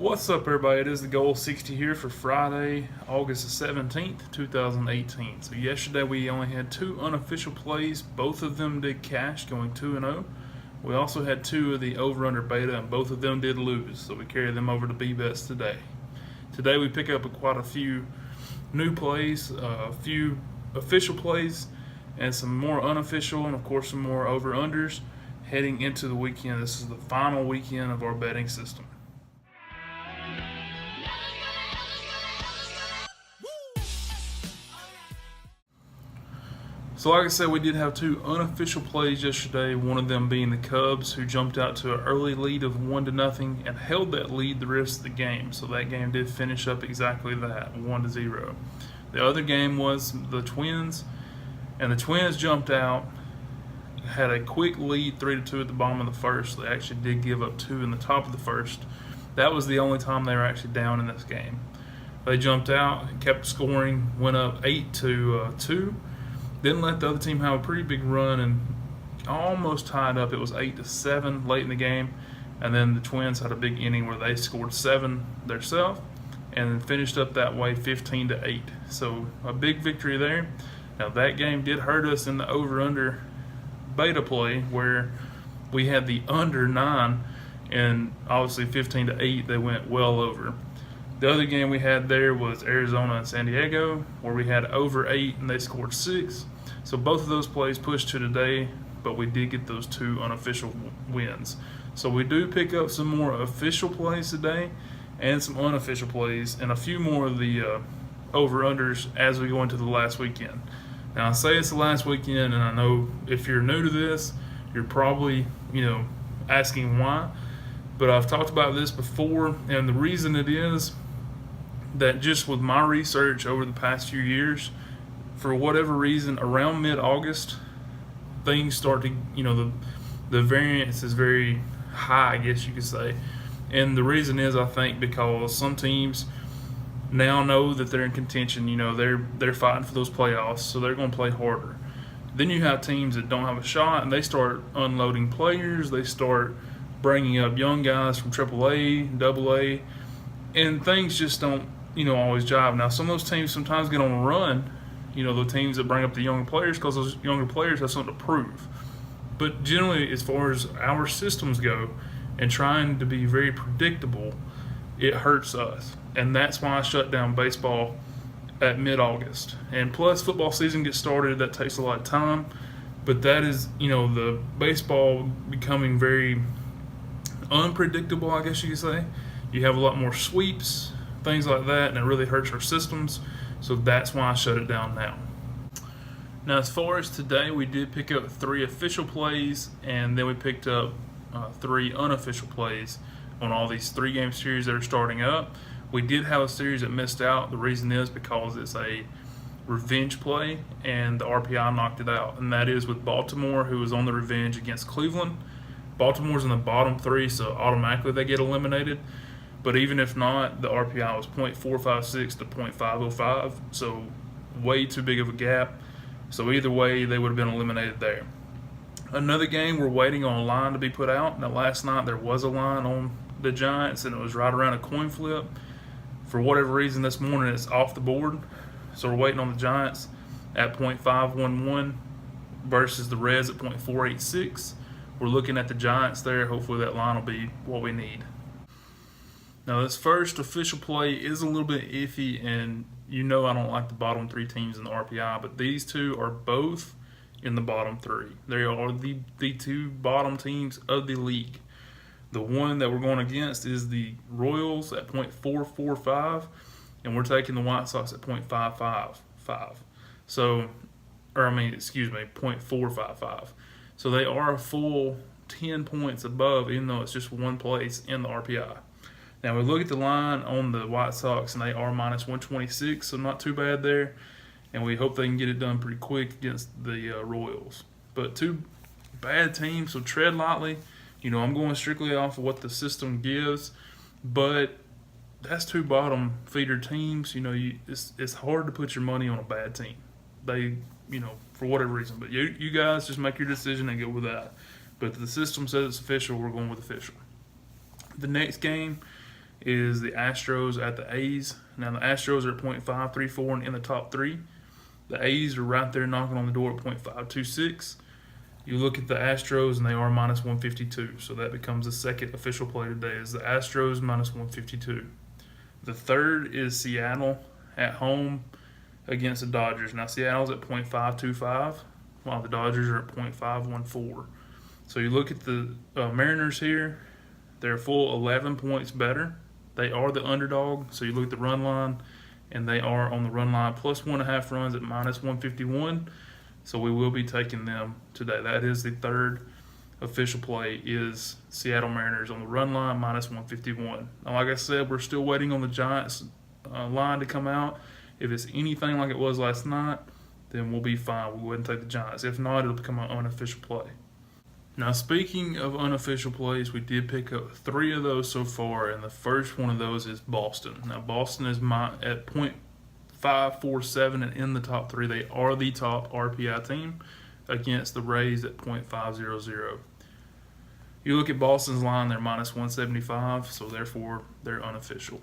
What's up, everybody? It is the Thegoal60 here for Friday, August the 17th, 2018. So yesterday we only had two unofficial plays. Both of them did cash, going 2-0. We also had two of the over-under beta, and both of them did lose. So we carry them over to B-Bets today. Today we pick up quite a few new plays, a few official plays, and some more unofficial, and of course some more over-unders heading into the weekend. This is the final weekend of our betting system. So like I said, we did have two unofficial plays yesterday, one of them being the Cubs, who jumped out to an early lead of 1-0 and held that lead the rest of the game. So that game did finish up exactly that, 1-0. The other game was the Twins, and the Twins jumped out, had a quick lead 3-2 at the bottom of the first. They actually did give up 2 in the top of the first. That was the only time they were actually down in this game. They jumped out, kept scoring, went up 8-2. Didn't let the other team have a pretty big run and almost tied up. It was 8-7 late in the game, and then the Twins had a big inning where they scored 7 themselves and then finished up that way 15-8. So a big victory there. Now that game did hurt us in the over-under beta play where we had the under 9, and obviously 15-8 they went well over. The other game we had there was Arizona and San Diego, where we had over 8 and they scored 6. So both of those plays pushed to today, but we did get those two unofficial wins. So we do pick up some more official plays today and some unofficial plays and a few more of the over-unders as we go into the last weekend. Now I say it's the last weekend, and I know if you're new to this, you're probably asking why. But I've talked about this before, and the reason it is that just with my research over the past few years, for whatever reason, around mid-August, things start to, the variance is very high, I guess you could say. And the reason is, I think, because some teams now know that they're in contention. They're fighting for those playoffs, so they're going to play harder. Then you have teams that don't have a shot, and they start unloading players. They start bringing up young guys from AAA, AA, and things just don't, always jive. Now, some of those teams sometimes get on a run, the teams that bring up the younger players, because those younger players have something to prove. But generally, as far as our systems go and trying to be very predictable, it hurts us. And that's why I shut down baseball at mid-August. And plus, football season gets started. That takes a lot of time. But that is, the baseball becoming very unpredictable, I guess you could say. You have a lot more sweeps, things like that, and it really hurts our systems. So that's why I shut it down now. Now, as far as today, we did pick up 3 official plays, and then we picked up 3 unofficial plays on all these 3-game series that are starting up. We did have a series that missed out. The reason is because it's a revenge play, and the RPI knocked it out, and that is with Baltimore, who was on the revenge against Cleveland. Baltimore's in the bottom 3, so automatically they get eliminated. But even if not, the RPI was .456 to .505, so way too big of a gap. So either way, they would have been eliminated there. Another game, we're waiting on a line to be put out. Now, last night there was a line on the Giants, and it was right around a coin flip. For whatever reason, this morning it's off the board. So we're waiting on the Giants at .511 versus the Reds at .486. We're looking at the Giants there. Hopefully that line will be what we need. Now, this first official play is a little bit iffy, and I don't like the bottom 3 teams in the RPI, but these two are both in the bottom 3. They are the 2 bottom teams of the league. The one that we're going against is the Royals at .445, and we're taking the White Sox at .555. So, .455. So they are a full 10 points above, even though it's just one place in the RPI. Now, we look at the line on the White Sox, and they are -126, so not too bad there. And we hope they can get it done pretty quick against the Royals. But 2 bad teams, so tread lightly. I'm going strictly off of what the system gives, but that's 2 bottom feeder teams. It's hard to put your money on a bad team. They, for whatever reason. But you guys just make your decision and go with that. But the system says it's official, we're going with official. The next game is the Astros at the A's. Now the Astros are at .534 and in the top 3. The A's are right there knocking on the door at .526. You look at the Astros and they are minus 152. So that becomes the second official play today is the Astros minus 152. The third is Seattle at home against the Dodgers. Now Seattle's at .525 while the Dodgers are at .514. So you look at the Mariners here, they're full 11 points better. They are the underdog. So you look at the run line, and they are on the run line plus 1.5 runs at minus 151. So we will be taking them today. That is the third official play is Seattle Mariners on the run line minus 151. Now, like I said, we're still waiting on the Giants line to come out. If it's anything like it was last night, then we'll be fine. We'll go ahead and take the Giants. If not, it'll become an unofficial play. Now, speaking of unofficial plays, we did pick up 3 of those so far, and the first one of those is Boston. Now, Boston is at .547 and in the top 3. They are the top RPI team against the Rays at .500. You look at Boston's line, they're minus 175, so therefore they're unofficial.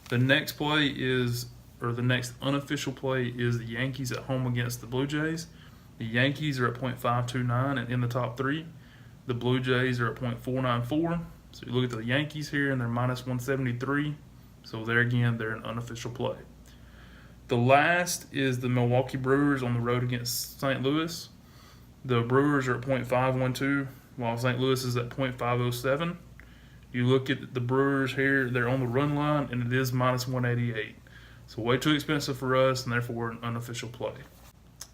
The next play is, or the next unofficial play is the Yankees at home against the Blue Jays. The Yankees are at .529 and in the top 3. The Blue Jays are at .494. So you look at the Yankees here, and they're minus 173. So there again, they're an unofficial play. The last is the Milwaukee Brewers on the road against St. Louis. The Brewers are at .512, while St. Louis is at .507. You look at the Brewers here, they're on the run line, and it is minus 188. So way too expensive for us, and therefore an unofficial play.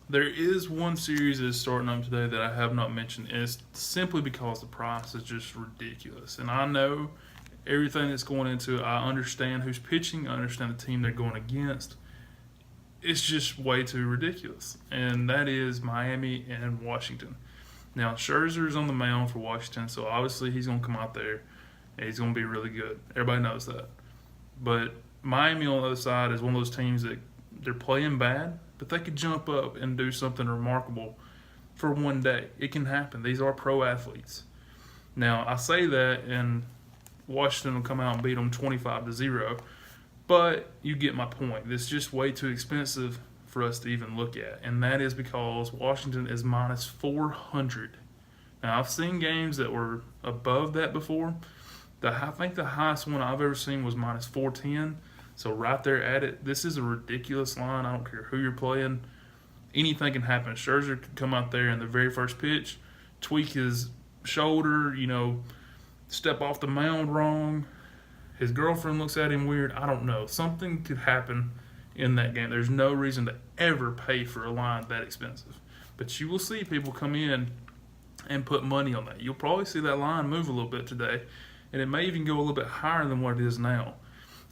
There is one series that is starting up today that I have not mentioned, and it's simply because the price is just ridiculous. And I know everything that's going into it. I understand who's pitching. I understand the team they're going against. It's just way too ridiculous. And that is Miami and Washington. Now, Scherzer's on the mound for Washington, so obviously he's going to come out there, and he's going to be really good. Everybody knows that. But Miami on the other side is one of those teams that they're playing bad, but they could jump up and do something remarkable for one day. It can happen. These are pro athletes. Now, I say that, and Washington will come out and beat them 25-0, but you get my point. It's just way too expensive for us to even look at, and that is because Washington is minus 400. Now, I've seen games that were above that before. I think the highest one I've ever seen was minus 410. So right there at it, this is a ridiculous line. I don't care who you're playing. Anything can happen. Scherzer could come out there in the very first pitch, tweak his shoulder, step off the mound wrong. His girlfriend looks at him weird. I don't know. Something could happen in that game. There's no reason to ever pay for a line that expensive. But you will see people come in and put money on that. You'll probably see that line move a little bit today, and it may even go a little bit higher than what it is now.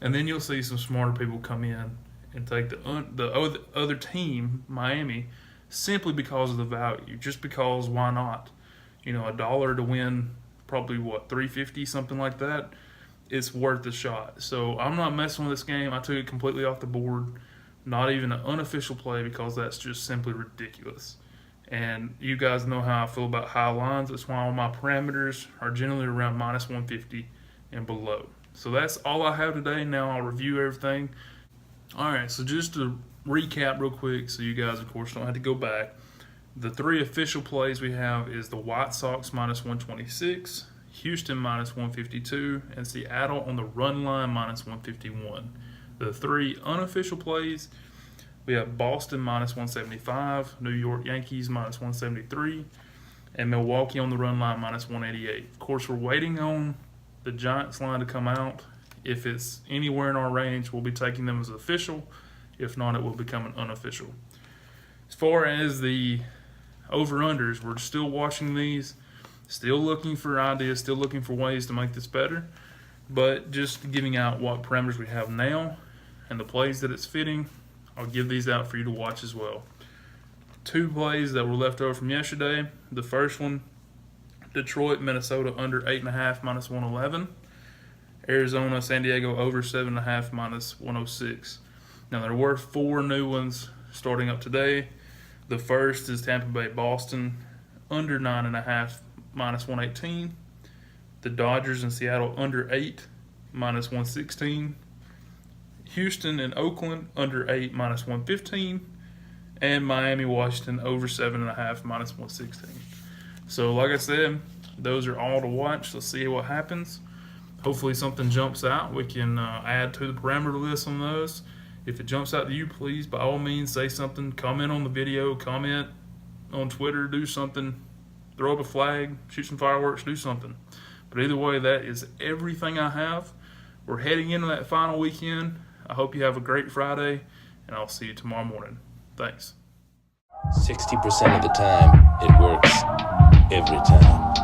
And then you'll see some smarter people come in and take the other team, Miami, simply because of the value. Just because, why not? $1 to win probably, $3.50, something like that. It's worth the shot. So I'm not messing with this game. I took it completely off the board. Not even an unofficial play because that's just simply ridiculous. And you guys know how I feel about high lines. That's why all my parameters are generally around minus 150 and below. So that's all I have today. Now I'll review everything. All right, so just to recap real quick so you guys, of course, don't have to go back. The 3 official plays we have is the White Sox minus 126, Houston minus 152, and Seattle on the run line minus 151. The 3 unofficial plays, we have Boston minus 175, New York Yankees minus 173, and Milwaukee on the run line minus 188. Of course, we're waiting on the Giants line to come out. If it's anywhere in our range, we'll be taking them as official. If not, it will become an unofficial. As far as the over-unders, we're still watching these, still looking for ideas, still looking for ways to make this better, but just giving out what parameters we have now and the plays that it's fitting. I'll give these out for you to watch as well. 2 plays that were left over from yesterday. The first one, Detroit, Minnesota under 8.5 minus 111. Arizona, San Diego over 7.5 minus 106. Now there were 4 new ones starting up today. The first is Tampa Bay, Boston under 9.5 minus 118. The Dodgers and Seattle under 8 minus 116. Houston and Oakland under 8 minus 115. And Miami, Washington over 7.5 minus 116. So like I said, those are all to watch. Let's see what happens. Hopefully something jumps out. We can add to the parameter list on those. If it jumps out to you, please, by all means, say something. Comment on the video. Comment on Twitter. Do something. Throw up a flag. Shoot some fireworks. Do something. But either way, that is everything I have. We're heading into that final weekend. I hope you have a great Friday, and I'll see you tomorrow morning. Thanks. 60% of the time, it works every time.